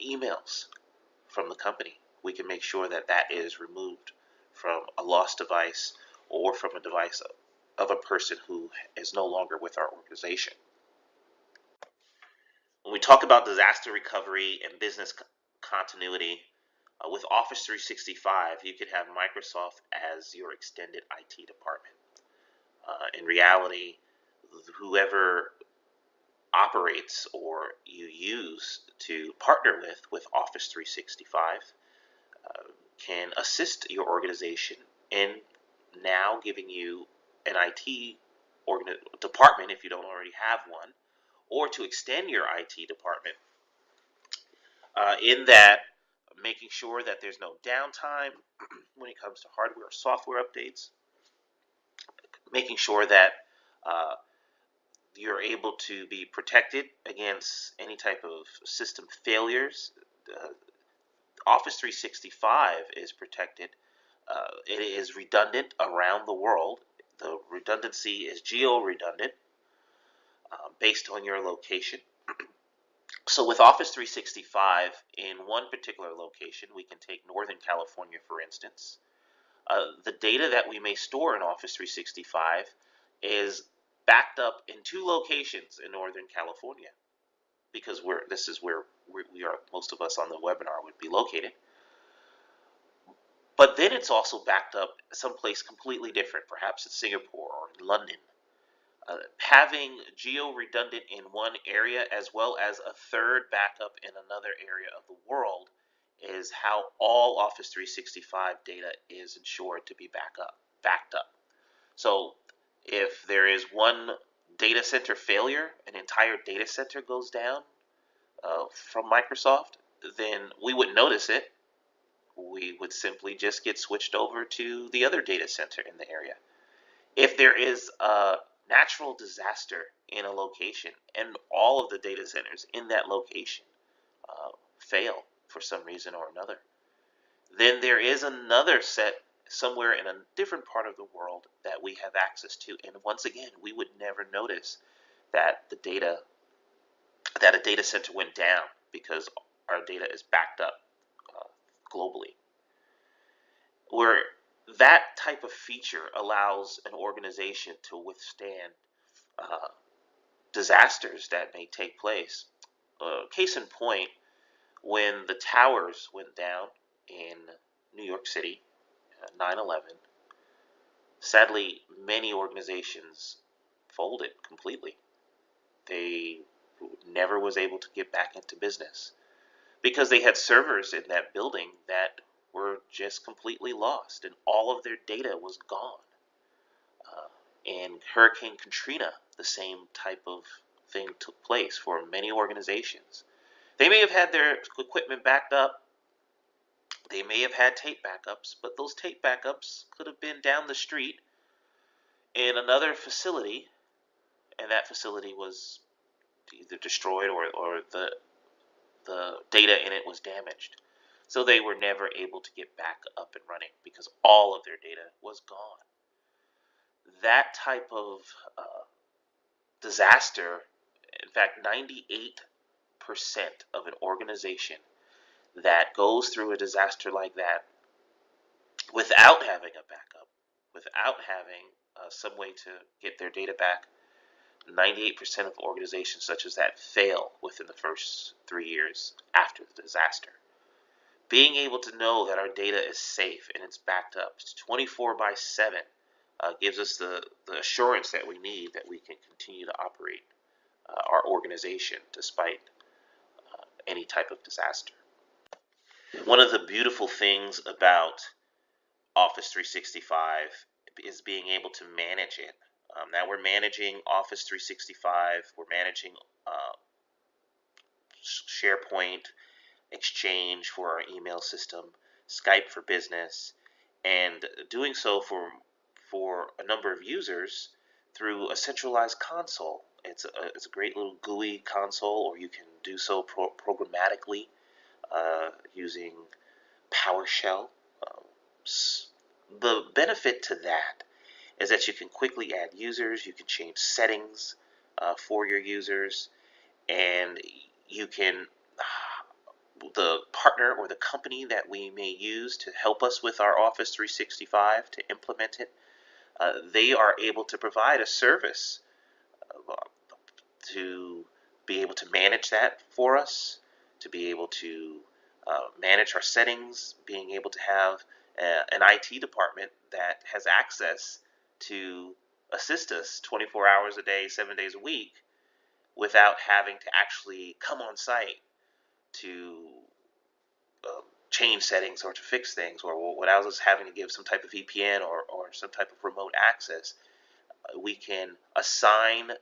emails from the company. We can make sure that that is removed from a lost device or from a device of a person who is no longer with our organization. When we talk about disaster recovery and business continuity, with Office 365, you could have Microsoft as your extended IT department. In reality, whoever operates or you use to partner with Office 365 can assist your organization in now giving you an IT department if you don't already have one, or to extend your IT department in that making sure that there's no downtime when it comes to hardware or software updates, making sure that uh, you're able to be protected against any type of system failures. Uh, Office 365 is protected. It is redundant around the world. The redundancy is geo-redundant based on your location. So with Office 365, in one particular location, we can take Northern California, for instance. The data that we may store in Office 365 is backed up in 2 locations in Northern California because this is where we are, most of us on the webinar would be located. But then it's also backed up someplace completely different, perhaps in Singapore or in London. Having geo-redundant in one area as well as a third backup in another area of the world is how all Office 365 data is ensured to be backed up. So if there is one data center failure, an entire data center goes down from Microsoft, then we would notice it. we would simply just get switched over to the other data center in the area. If there is a natural disaster in a location and all of the data centers in that location fail for some reason or another, then there is another set somewhere in a different part of the world that we have access to. And once again, we would never notice that a data center went down because our data is backed up globally. Where that type of feature allows an organization to withstand disasters that may take place. Case in point, when the towers went down in New York City, 9/11, sadly, many organizations folded completely. They never was able to get back into business because they had servers in that building that were just completely lost and all of their data was gone. And Hurricane Katrina, the same type of thing took place for many organizations. They may have had their equipment backed up, they may have had tape backups, but those tape backups could have been down the street in another facility, and that facility was either destroyed or the data in it was damaged. So they were never able to get back up and running because all of their data was gone. That type of disaster, in fact, 98% of an organization that goes through a disaster like that without having a backup, without having some way to get their data back, 98% of organizations such as that fail within the first 3 years after the disaster. Being able to know that our data is safe and it's backed up 24/7 gives us the assurance that we need that we can continue to operate our organization despite any type of disaster. One of the beautiful things about Office 365 is being able to manage it. Now we're managing Office 365, we're managing SharePoint, Exchange for our email system, Skype for business, and doing so for a number of users through a centralized console. It's a great little GUI console, or you can do so programmatically using PowerShell. The benefit to that is that you can quickly add users, you can change settings for your users, and you can the partner or the company that we may use to help us with our Office 365 to implement it, they are able to provide a service to be able to manage that for us, to be able to manage our settings, being able to have an IT department that has access to assist us 24 hours a day, 7 days a week, without having to actually come on site to change settings or to fix things, or without us having to give some type of VPN or some type of remote access. We can assign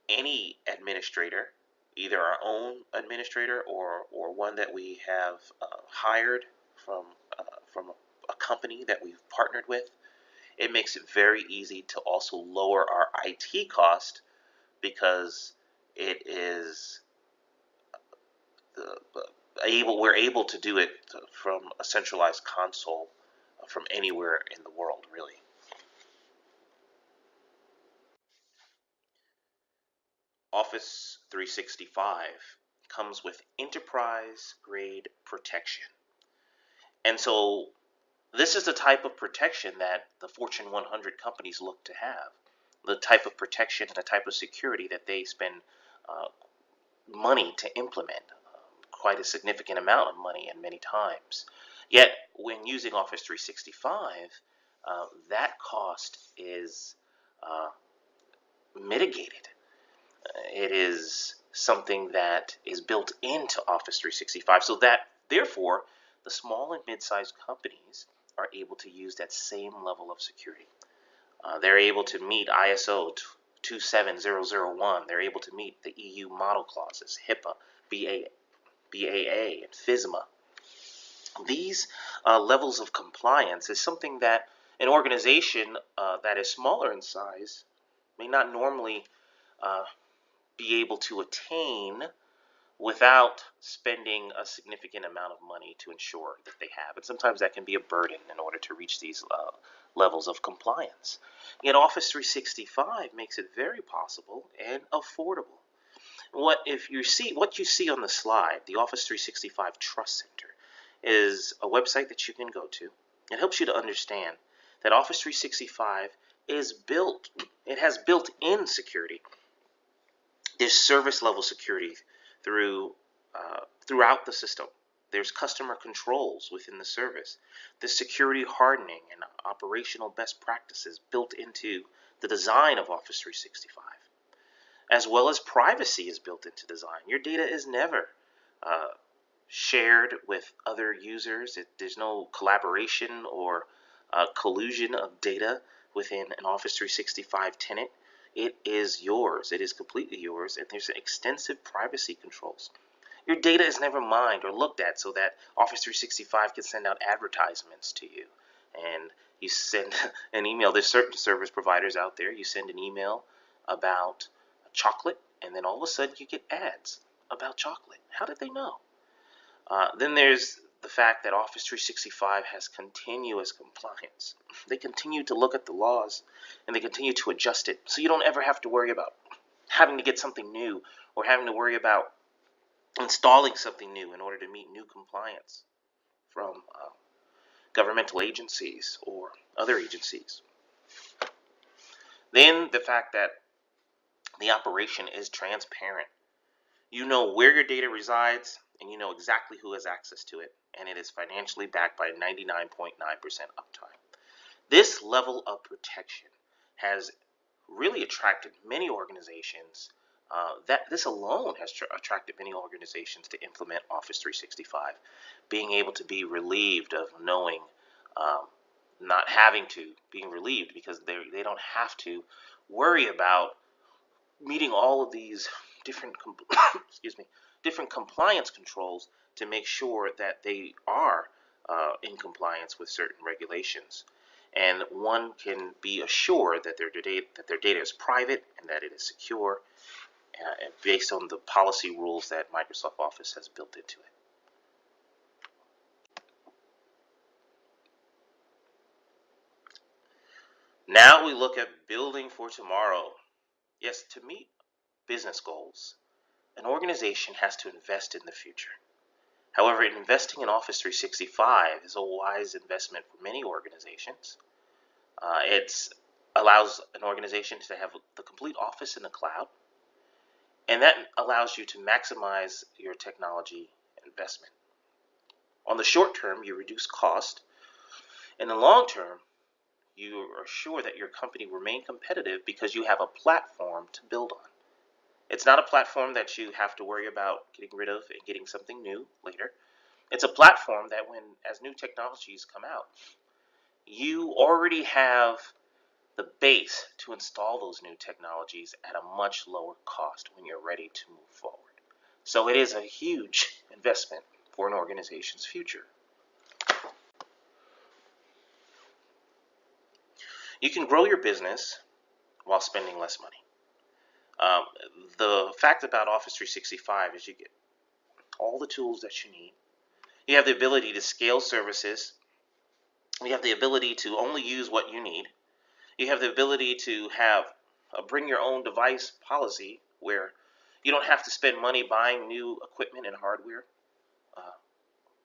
any administrator, either our own administrator or one that we have hired from a company that we've partnered with. It makes it very easy to also lower our IT cost because it is we're able to do it from a centralized console from anywhere in the world, really. Office 365 comes with enterprise grade protection. And so this is the type of protection that the Fortune 100 companies look to have, the type of protection and the type of security that they spend money to implement, quite a significant amount of money and many times. Yet when using Office 365, that cost is mitigated. It is something that is built into Office 365, so that therefore the small and mid-sized companies are able to use that same level of security. They're able to meet ISO 27001. They're able to meet the EU model clauses, HIPAA, BAA, and FISMA. These levels of compliance is something that an organization that is smaller in size may not normally uh, be able to attain without spending a significant amount of money to ensure that they have. And sometimes that can be a burden in order to reach these levels of compliance. Yet Office 365 makes it very possible and affordable. What you see on the slide, the Office 365 Trust Center, is a website that you can go to. It helps you to understand that Office 365 it has built-in security. There's service level security throughout the system. There's customer controls within the service. There's security hardening and operational best practices built into the design of Office 365, as well as privacy is built into design. Your data is never shared with other users. There's no collaboration or collusion of data within an Office 365 tenant. It is yours. It is completely yours, and there's extensive privacy controls. Your data is never mined or looked at so that Office 365 can send out advertisements to you. And you send an email. There's certain service providers out there. You send an email about chocolate, and then all of a sudden you get ads about chocolate. How did they know? Then there's the fact that Office 365 has continuous compliance. They continue to look at the laws and they continue to adjust it, so you don't ever have to worry about having to get something new or having to worry about installing something new in order to meet new compliance from governmental agencies or other agencies. Then the fact that the operation is transparent. You know where your data resides, and you know exactly who has access to it, and it is financially backed by 99.9% uptime. This level of protection has really attracted many organizations. This alone has attracted many organizations to implement Office 365, being able to be relieved of knowing, not having to, being relieved because they don't have to worry about meeting all of these different different compliance controls to make sure that they are in compliance with certain regulations. And one can be assured that their data is private and that it is secure, based on the policy rules that Microsoft Office has built into it. Now we look at building for tomorrow. Yes, to meet business goals, an organization has to invest in the future. However, investing in Office 365 is a wise investment for many organizations. It allows an organization to have the complete office in the cloud, and that allows you to maximize your technology investment. On the short term, you reduce cost. In the long term, you are sure that your company remain competitive because you have a platform to build on. It's not a platform that you have to worry about getting rid of and getting something new later. It's a platform that as new technologies come out, you already have the base to install those new technologies at a much lower cost when you're ready to move forward. So it is a huge investment for an organization's future. You can grow your business while spending less money. The fact about Office 365 is you get all the tools that you need. You have the ability to scale services. You have the ability to only use what you need. You have the ability to have a bring your own device policy where you don't have to spend money buying new equipment and hardware.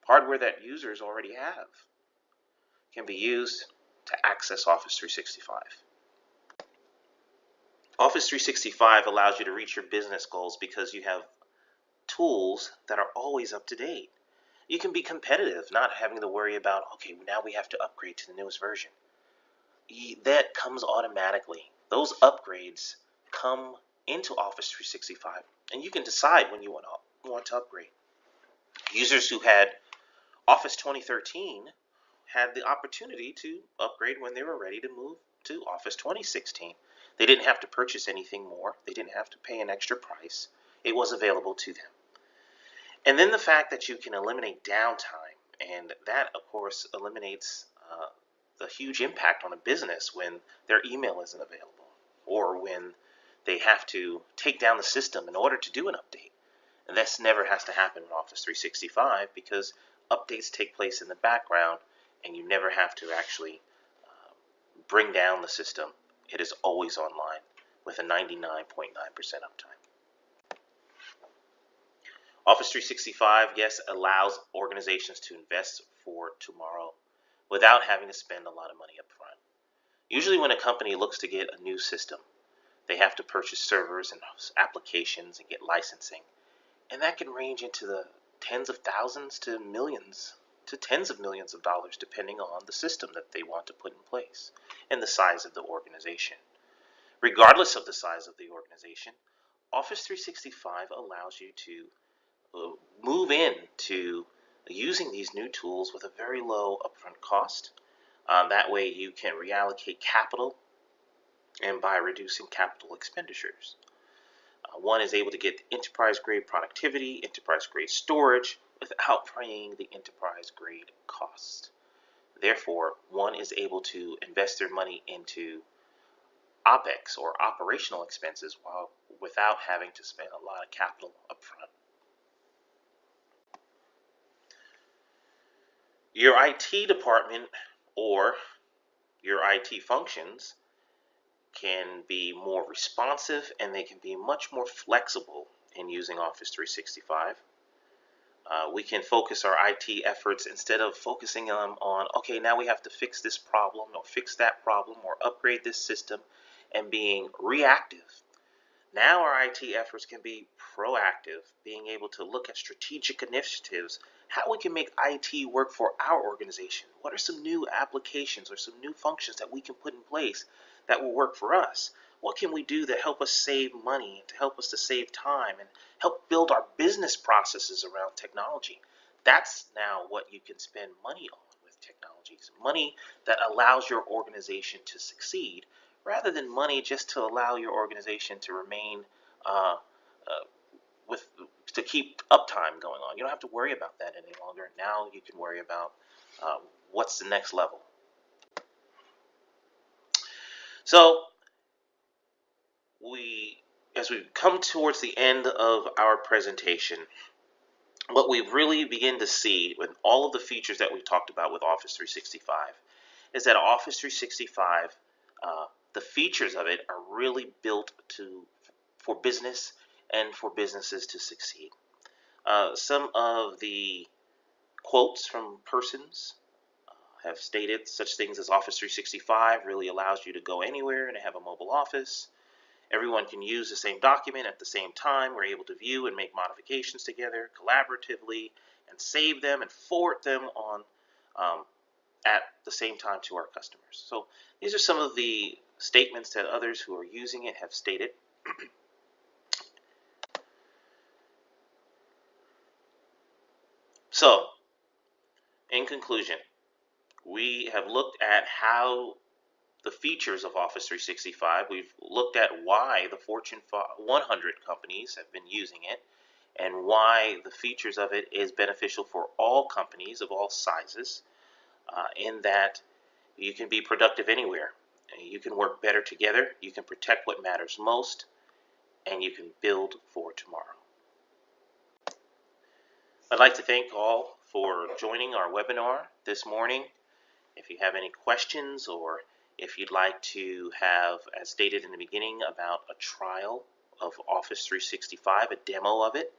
Hardware that users already have can be used to access Office 365. Office 365 allows you to reach your business goals because you have tools that are always up to date. You can be competitive, not having to worry about, okay, now we have to upgrade to the newest version. That comes automatically. Those upgrades come into Office 365, and you can decide when you want to upgrade. Users who had Office 2013 had the opportunity to upgrade when they were ready to move to Office 2016. They didn't have to purchase anything more. They didn't have to pay an extra price. It was available to them. And then the fact that you can eliminate downtime And that, of course, eliminates the huge impact on a business when their email isn't available, or when they have to take down the system in order to do an update. And this never has to happen in Office 365 because updates take place in the background and you never have to actually bring down the system. It is always online with a 99.9% uptime. Office 365, yes, allows organizations to invest for tomorrow without having to spend a lot of money up front. Usually when a company looks to get a new system, they have to purchase servers and applications and get licensing. And that can range into the tens of thousands to millions to tens of millions of dollars depending on the system that they want to put in place and the size of the organization. Regardless of the size of the organization, Office 365 allows you to move into using these new tools with a very low upfront cost. That way you can reallocate capital and by reducing capital expenditures. One is able to get enterprise-grade productivity, enterprise-grade storage, without paying the enterprise-grade cost. Therefore, one is able to invest their money into OPEX or operational expenses without having to spend a lot of capital upfront. Your IT department or your IT functions can be more responsive and they can be much more flexible in using Office 365. We can focus our IT efforts instead of focusing on, okay, now we have to fix this problem or fix that problem or upgrade this system, and being reactive. Now our IT efforts can be proactive, being able to look at strategic initiatives, how we can make IT work for our organization. What are some new applications or some new functions that we can put in place that will work for us? What can we do to help us save money, to help us to save time, and help build our business processes around technology? That's now what you can spend money on with technologies. Money that allows your organization to succeed, rather than money just to allow your organization to remain to keep uptime going on. You don't have to worry about that any longer. Now you can worry about what's the next level. So as we come towards the end of our presentation, what we really begin to see with all of the features that we talked about with Office 365 is that Office 365, the features of it are really built for business and for businesses to succeed. Some of the quotes from persons have stated such things as Office 365 really allows you to go anywhere and have a mobile office. Everyone can use the same document at the same time. We're able to view and make modifications together collaboratively and save them and forward them on at the same time to our customers. So these are some of the statements that others who are using it have stated. So, in conclusion, we have looked at how the features of Office 365. We've looked at why the Fortune 100 companies have been using it and why the features of it is beneficial for all companies of all sizes, in that you can be productive anywhere. You can work better together, you can protect what matters most, and you can build for tomorrow. I'd like to thank all for joining our webinar this morning. If you have any questions, or if you'd like to have, as stated in the beginning, about a trial of Office 365, a demo of it,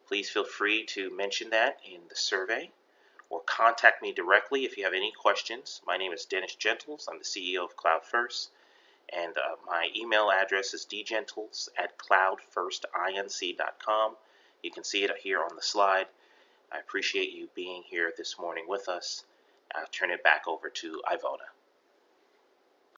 please feel free to mention that in the survey or contact me directly if you have any questions. My name is Dennis Gentles. I'm the CEO of Cloud First, and my email address is dgentles@cloudfirstinc.com. You can see it here on the slide. I appreciate you being here this morning with us. I'll turn it back over to Ivona.